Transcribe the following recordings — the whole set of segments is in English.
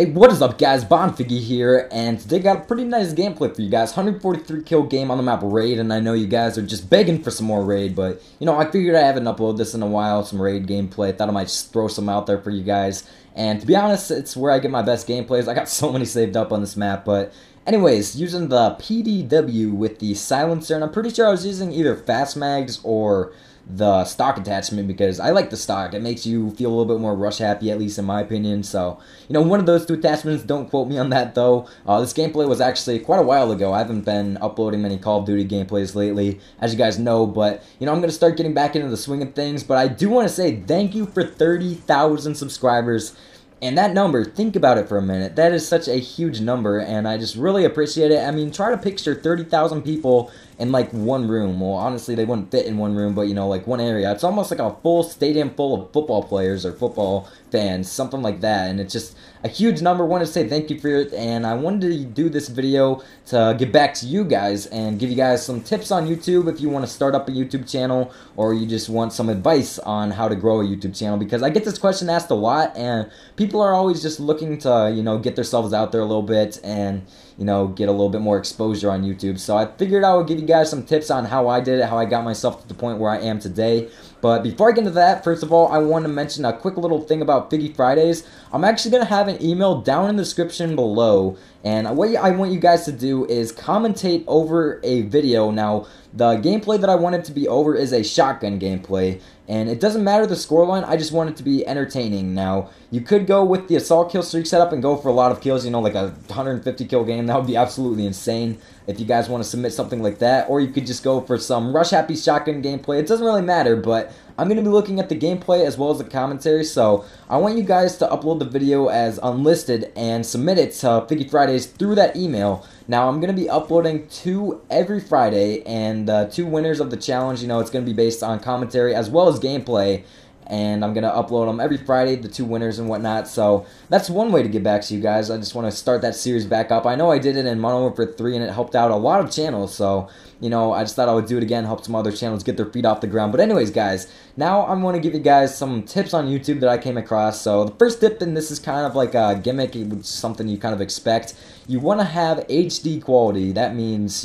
Hey, what is up guys, Figgy here, and today got a pretty nice gameplay for you guys. 143 kill game on the map Raid, and I know you guys are just begging for some more Raid, but, I figured I haven't uploaded this in a while, some Raid gameplay. I thought I might just throw some out there for you guys, and to be honest, it's where I get my best gameplays. I got so many saved up on this map, but anyways, using the PDW with the silencer, and I'm pretty sure I was using either fast mags or the stock attachment because I like the stock. It makes you feel a little bit more rush happy, at least in my opinion. So, one of those two attachments. Don't quote me on that though. This gameplay was actually quite a while ago. I haven't been uploading many Call of Duty gameplays lately, as you guys know, but, I'm going to start getting back into the swing of things. But I do want to say thank you for 30,000 subscribers. And that number, think about it for a minute, that is such a huge number, and I just really appreciate it. I mean, try to picture 30,000 people in, like, one room. Well, honestly, they wouldn't fit in one room, but, like, one area. It's almost like a full stadium full of football players or football fans, something like that, and it's just a huge number. I wanted to say thank you for it, and I wanted to do this video to get back to you guys and give you guys some tips on YouTube if you want to start up a YouTube channel or you just want some advice on how to grow a YouTube channel, because I get this question asked a lot, and people are always just looking to, get themselves out there a little bit and, get a little bit more exposure on YouTube. So I figured I would give you guys some tips on how I did it, how I got myself to the point where I am today. But before I get into that, first of all, I want to mention a quick little thing about Figgy Fridays. I'm actually going to have an email down in the description below, and what I want you guys to do is commentate over a video. Now, the gameplay that I want it to be over is a shotgun gameplay, and it doesn't matter the scoreline, I just want it to be entertaining. Now, you could go with the assault kill streak setup and go for a lot of kills, like a 150 kill game. That would be absolutely insane if you guys want to submit something like that, or you could just go for some rush happy shotgun gameplay. It doesn't really matter, but I'm going to be looking at the gameplay as well as the commentary, so I want you guys to upload the video as unlisted and submit it to Figgy Fridays through that email. Now, I'm going to be uploading 2 every Friday, and the 2 winners of the challenge, it's going to be based on commentary as well as gameplay, and I'm going to upload them every Friday, the 2 winners and whatnot. So that's one way to get back to you guys. I just want to start that series back up. I know I did it in Modern Warfare 3, and it helped out a lot of channels, so, I just thought I would do it again, help some other channels get their feet off the ground. But anyways, guys, now I'm going to give you guys some tips on YouTube that I came across. So the first tip, and this is kind of like a gimmick, it's something you kind of expect. You want to have HD quality. That means,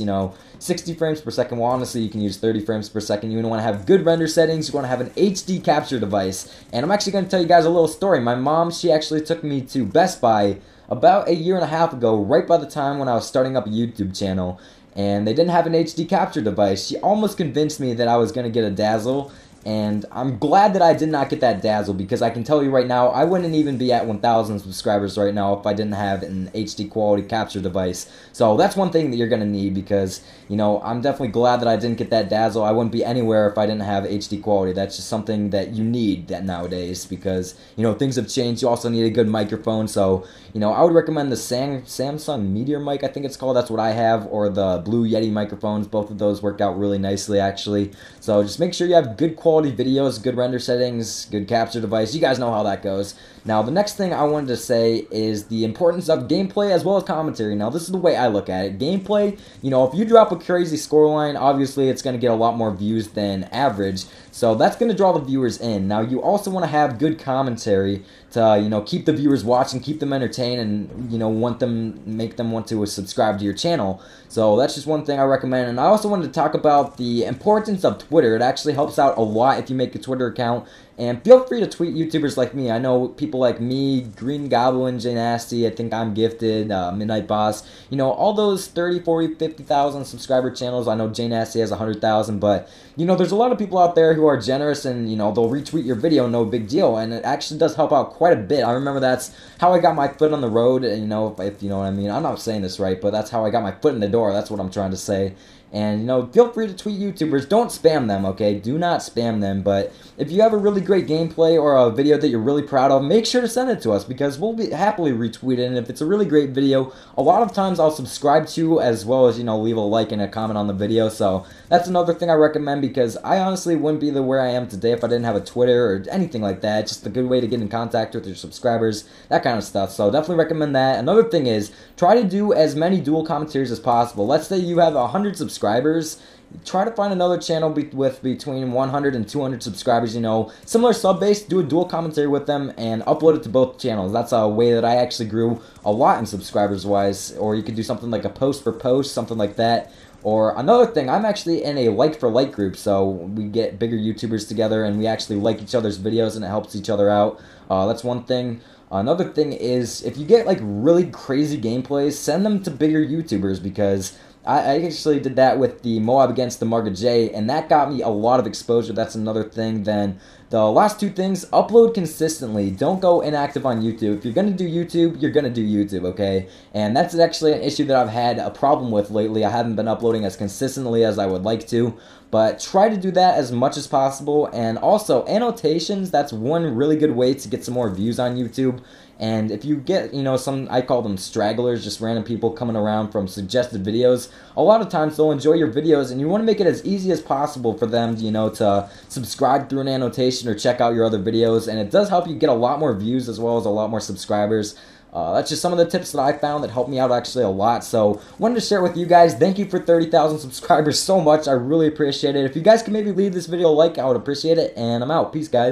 60 frames per second. Well, honestly, you can use 30 frames per second. You want to have good render settings. You want to have an HD capture device. And I'm actually going to tell you guys a little story. My mom, she actually took me to Best Buy about a year and a half ago, right by the time when I was starting up a YouTube channel, and they didn't have an HD capture device. She almost convinced me that I was going to get a Dazzle, and I'm glad that I did not get that Dazzle, because I can tell you right now, I wouldn't even be at 1,000 subscribers right now if I didn't have an HD quality capture device. So that's one thing that you're going to need, because, I'm definitely glad that I didn't get that Dazzle. I wouldn't be anywhere if I didn't have HD quality. That's just something that you need nowadays, because, things have changed. You also need a good microphone, so, I would recommend the Samsung Meteor mic, I think it's called. That's what I have, or the Blue Yeti microphones. Both of those work out really nicely, actually. So just make sure you have good quality videos, good render settings, good capture device. You guys know how that goes. Now, the next thing I wanted to say is the importance of gameplay as well as commentary. Now, this is the way I look at it. Gameplay, if you drop a crazy scoreline, obviously it's going to get a lot more views than average, so that's going to draw the viewers in. Now, you also want to have good commentary to, keep the viewers watching, keep them entertained, and, make them want to subscribe to your channel. So that's just one thing I recommend. And I also wanted to talk about the importance of Twitter. It actually helps out a lot if you make a Twitter account. And feel free to tweet YouTubers like me. I know people like me, Green Goblin, Jay Nasty, I think I'm Gifted, Midnight Boss. All those 30, 40, 50,000 subscriber channels. I know Jay Nasty has 100,000, but, there's a lot of people out there who are generous and, they'll retweet your video, no big deal. And it actually does help out quite a bit. I remember that's how I got my foot on the road, and, if you know what I mean. I'm not saying this right, but that's how I got my foot in the door. That's what I'm trying to say. And, feel free to tweet YouTubers. Don't spam them, okay? Do not spam them. But if you have a really great gameplay or a video that you're really proud of, make sure to send it to us, because we'll be happily retweet it. And if it's a really great video, a lot of times I'll subscribe to, as well as, leave a like and a comment on the video. So that's another thing I recommend, because I honestly wouldn't be where I am today if I didn't have a Twitter or anything like that. It's just a good way to get in contact with your subscribers, that kind of stuff. So definitely recommend that. Another thing is, try to do as many dual commentaries as possible. Let's say you have 100 subscribers. subscribers, try to find another channel with between 100 and 200 subscribers, you know, similar sub base, do a dual commentary with them, and upload it to both channels. That's a way that I actually grew a lot in subscribers wise. Or you could do something like a post for post, something like that. Or another thing, I'm actually in a like for like group, so we get bigger YouTubers together and we actually like each other's videos and it helps each other out. That's one thing. Another thing is, if you get like really crazy gameplays, send them to bigger YouTubers, because I actually did that with the Moab against the Marga J, and that got me a lot of exposure. That's another thing. Then the last two things, upload consistently. Don't go inactive on YouTube. If you're going to do YouTube, you're going to do YouTube, okay? And that's actually an issue that I've had a problem with lately. I haven't been uploading as consistently as I would like to, but try to do that as much as possible. And also, annotations, that's one really good way to get some more views on YouTube. And if you get, you know, some, I call them stragglers, just random people coming around from suggested videos, a lot of times they'll enjoy your videos, and you want to make it as easy as possible for them, you know, to subscribe through an annotation or check out your other videos. And it does help you get a lot more views as well as a lot more subscribers. That's just some of the tips that I found that helped me out actually a lot. So wanted to share it with you guys. Thank you for 30,000 subscribers so much. I really appreciate it. If you guys can maybe leave this video a like, I would appreciate it. And I'm out. Peace, guys.